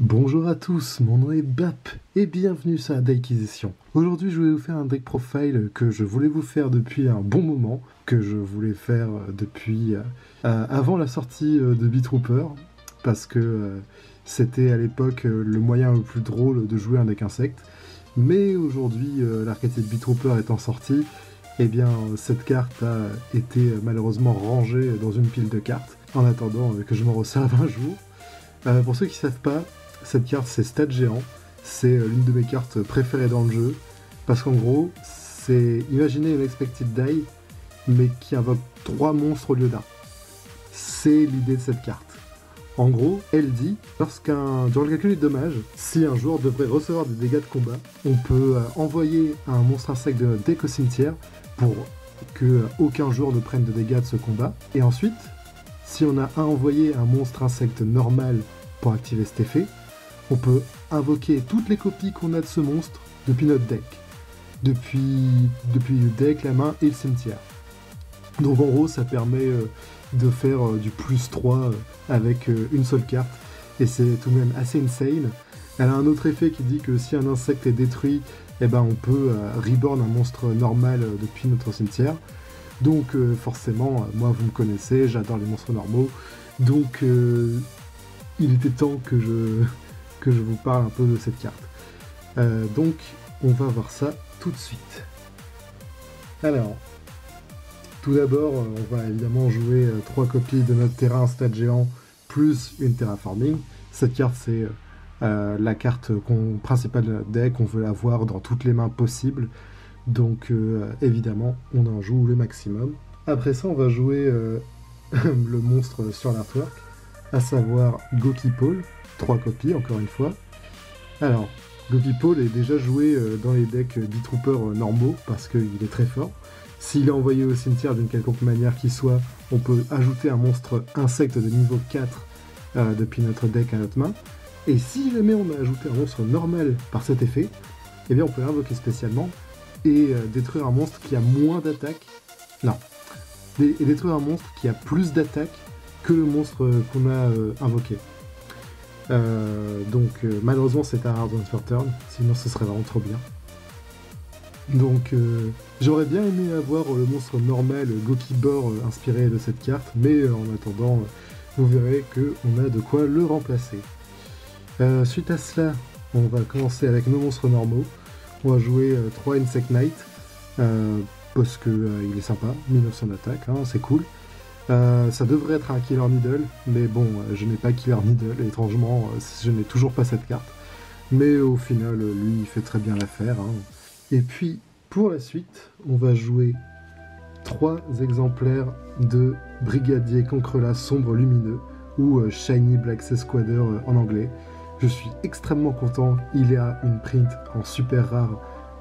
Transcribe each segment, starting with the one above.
Bonjour à tous, mon nom est Bap et bienvenue sur la Deckquisition. Aujourd'hui je vais vous faire un deck profile que je voulais vous faire depuis un bon moment, que je voulais faire depuis avant la sortie de Beatrooper, parce que c'était à l'époque le moyen le plus drôle de jouer un deck insecte. Mais aujourd'hui, l'archétype Beatrooper étant sorti, eh bien cette carte a été malheureusement rangée dans une pile de cartes, en attendant que je m'en resserve un jour. Pour ceux qui ne savent pas, cette carte c'est Stade Géant, c'est l'une de mes cartes préférées dans le jeu, parce qu'en gros, c'est imaginer une Expected Die, mais qui invoque 3 monstres au lieu d'un. C'est l'idée de cette carte. En gros, elle dit, durant le calcul des dommages, si un joueur devrait recevoir des dégâts de combat, on peut envoyer un monstre insecte de notre deck au cimetière pour que aucun joueur ne prenne de dégâts de ce combat. Et ensuite, si on a envoyé un monstre insecte normal pour activer cet effet, on peut invoquer toutes les copies qu'on a de ce monstre depuis notre deck. Depuis le deck, la main et le cimetière. Donc en gros, ça permet de faire du plus 3 avec une seule carte. Et c'est tout de même assez insane. Elle a un autre effet qui dit que si un insecte est détruit, eh ben, on peut reborn un monstre normal depuis notre cimetière. Donc forcément, moi vous me connaissez, j'adore les monstres normaux. Donc il était temps que je vous parle un peu de cette carte. Donc on va voir ça tout de suite. Alors, tout d'abord, on va évidemment jouer 3 copies de notre terrain Stade Géant plus une terraforming. Cette carte c'est la carte principale de notre deck, on veut la voir dans toutes les mains possibles. Donc évidemment, on en joue le maximum. Après ça, on va jouer le monstre sur l'artwork, à savoir Gokipole, 3 copies encore une fois. Alors, Gokipole est déjà joué dans les decks Beatrooper normaux, parce qu'il est très fort. S'il est envoyé au cimetière d'une quelconque manière qu'il soit, on peut ajouter un monstre insecte de niveau 4 depuis notre deck à notre main. Et si jamais on a ajouté un monstre normal par cet effet, eh bien on peut l'invoquer spécialement et détruire un monstre qui a moins d'attaque. Non. Et détruire un monstre qui a plus d'attaque que le monstre qu'on a invoqué. Malheureusement c'est un Hard One for Turn, sinon ce serait vraiment trop bien. Donc j'aurais bien aimé avoir le monstre normal Gokibor inspiré de cette carte, mais en attendant, vous verrez qu'on a de quoi le remplacer. Suite à cela, on va commencer avec nos monstres normaux. On va jouer 3 Insect Knight, parce qu'il est sympa, 1900 d'attaque, hein, c'est cool. Ça devrait être un Killer Needle, mais bon, je n'ai pas Killer Needle, et étrangement, je n'ai toujours pas cette carte. Mais au final, lui, il fait très bien l'affaire. Hein. Et puis, pour la suite, on va jouer 3 exemplaires de Brigadier Cancrelat Sombre Lumineux, ou Shiny Black Sesquader en anglais. Je suis extrêmement content, il y a une print en super rare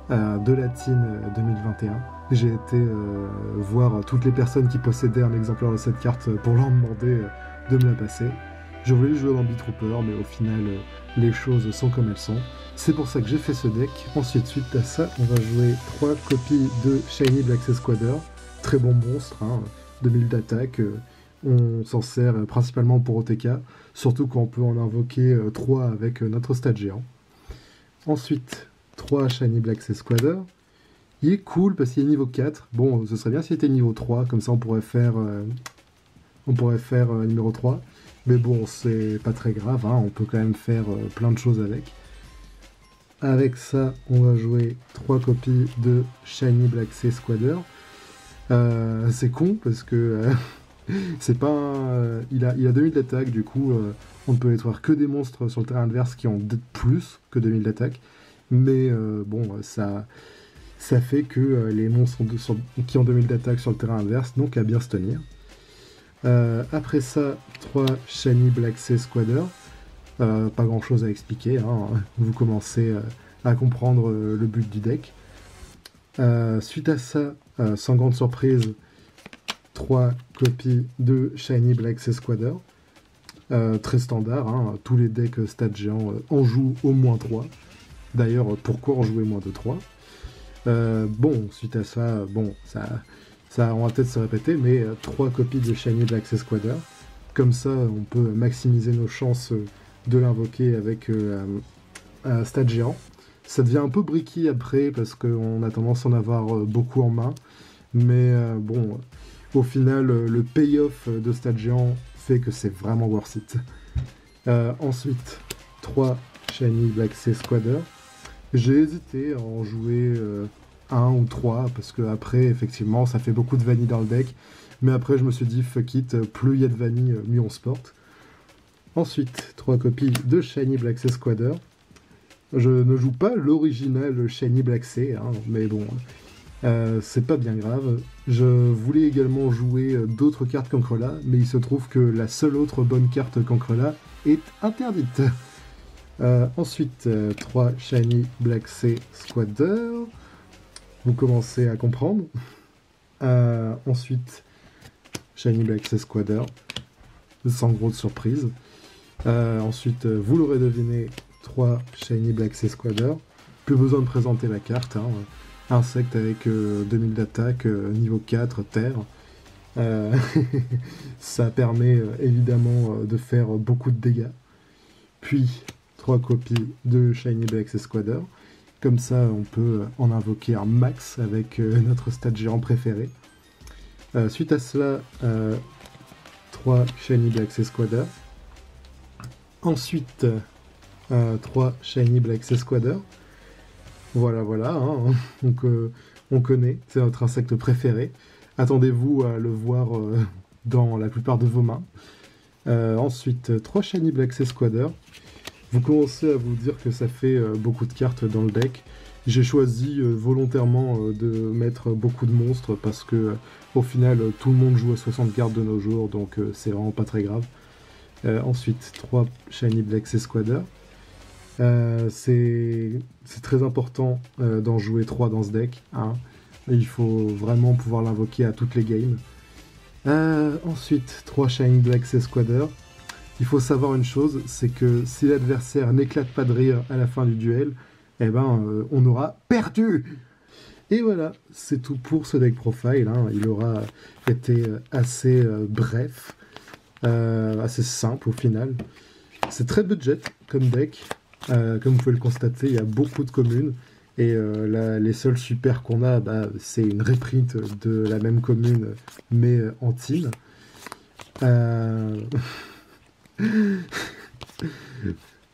de la Team 2021. J'ai été voir toutes les personnes qui possédaient un exemplaire de cette carte pour leur demander de me la passer. Je voulais jouer dans Beatrooper, mais au final, les choses sont comme elles sont. C'est pour ça que j'ai fait ce deck. Ensuite, suite à ça, on va jouer 3 copies de Shiny Black Sesquader. Très bon monstre, hein, 2000 d'attaque. On s'en sert principalement pour OTK, surtout quand on peut en invoquer 3 avec notre Stade Géant. Ensuite, 3 Shiny Black Sesquader. Il est cool parce qu'il est niveau 4. Bon, ce serait bien s'il était niveau 3, comme ça on pourrait faire numéro 3. Mais bon, c'est pas très grave, hein, on peut quand même faire plein de choses avec. Avec ça, on va jouer 3 copies de Shiny Black Sesquader. C'est con parce que c'est pas il a 2000 d'attaque, du coup on ne peut être que des monstres sur le terrain adverse qui ont plus que 2000 d'attaque. Mais bon, ça fait que les monstres qui ont 2000 d'attaque sur le terrain inverse n'ont qu'à bien se tenir. Après ça, 3 Shiny Black Sesquader. Pas grand chose à expliquer, hein. Vous commencez à comprendre le but du deck. Suite à ça, sans grande surprise, 3 copies de Shiny Black Sesquader. Très standard, hein. Tous les decks Stade Géant en jouent au moins 3. D'ailleurs, pourquoi en jouer moins de 3 ? Bon, suite à ça, bon, ça on va peut-être se répéter, mais 3 copies de Shiny Black Sesquader. Comme ça, on peut maximiser nos chances de l'invoquer avec un stade géant. Ça devient un peu bricky après parce qu'on a tendance à en avoir beaucoup en main. Mais bon, au final, le payoff de stade géant fait que c'est vraiment worth it. Ensuite, 3 Shiny Black Sea Squatter. J'ai hésité à en jouer 1 ou 3 parce que après, effectivement, ça fait beaucoup de vanille dans le deck. Mais après, je me suis dit, fuck it, plus il y a de vanille, mieux on se porte. Ensuite, 3 copies de Shiny Black Sea Squatter. Je ne joue pas l'original Shiny Black Sea, hein, mais bon, c'est pas bien grave. Je voulais également jouer d'autres cartes Cancrela, mais il se trouve que la seule autre bonne carte Cancrela est interdite. Ensuite, 3 Shiny Black Sea Squatter. Vous commencez à comprendre. Ensuite, Shiny Black Sea Squatter, sans grosse surprise. Ensuite, vous l'aurez deviné, 3 Shiny Black Sea Squatter. Plus besoin de présenter la carte. Hein. Insecte avec 2000 d'attaque, niveau 4, terre. Ça permet évidemment de faire beaucoup de dégâts. Puis, 3 copies de Shiny Black Sea Squatter. Comme ça, on peut en invoquer un max avec notre stade géant préféré. Suite à cela, 3 Shiny Black Sea Squatter. Ensuite, 3 Shiny Black Sea Squatter. Voilà, hein. Donc, on connaît, c'est notre insecte préféré. Attendez-vous à le voir dans la plupart de vos mains. Ensuite, 3 Shiny Black Sea Squatter. Vous commencez à vous dire que ça fait beaucoup de cartes dans le deck. J'ai choisi volontairement de mettre beaucoup de monstres parce que au final, tout le monde joue à 60 cartes de nos jours, donc c'est vraiment pas très grave. Ensuite, 3 Shiny Black Sea Squatter. C'est très important d'en jouer 3 dans ce deck. Hein. Il faut vraiment pouvoir l'invoquer à toutes les games. Ensuite, 3 Shiny Black Sea Squatter. Il faut savoir une chose, c'est que si l'adversaire n'éclate pas de rire à la fin du duel, eh ben, on aura perdu. Et voilà, c'est tout pour ce deck profile. Hein. Il aura été assez bref, assez simple au final. C'est très budget comme deck. Comme vous pouvez le constater, il y a beaucoup de communes. Et les seuls super qu'on a, c'est une reprint de la même commune, mais en team.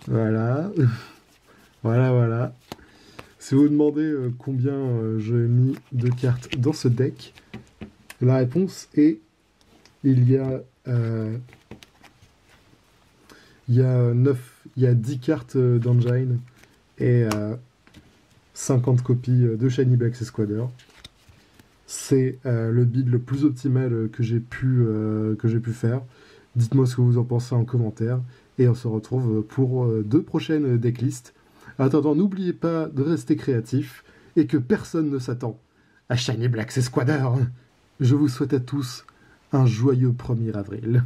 Voilà. Voilà. Si vous vous demandez combien j'ai mis de cartes dans ce deck, la réponse est il y a 10 cartes d'Engine et 50 copies de Shiny Black Sea Squatter. C'est le build le plus optimal que j'ai pu faire. Dites-moi ce que vous en pensez en commentaire. Et on se retrouve pour 2 prochaines decklists. En attendant, n'oubliez pas de rester créatif et que personne ne s'attend à Shiny Black Sea Squatter. Je vous souhaite à tous un joyeux 1er avril.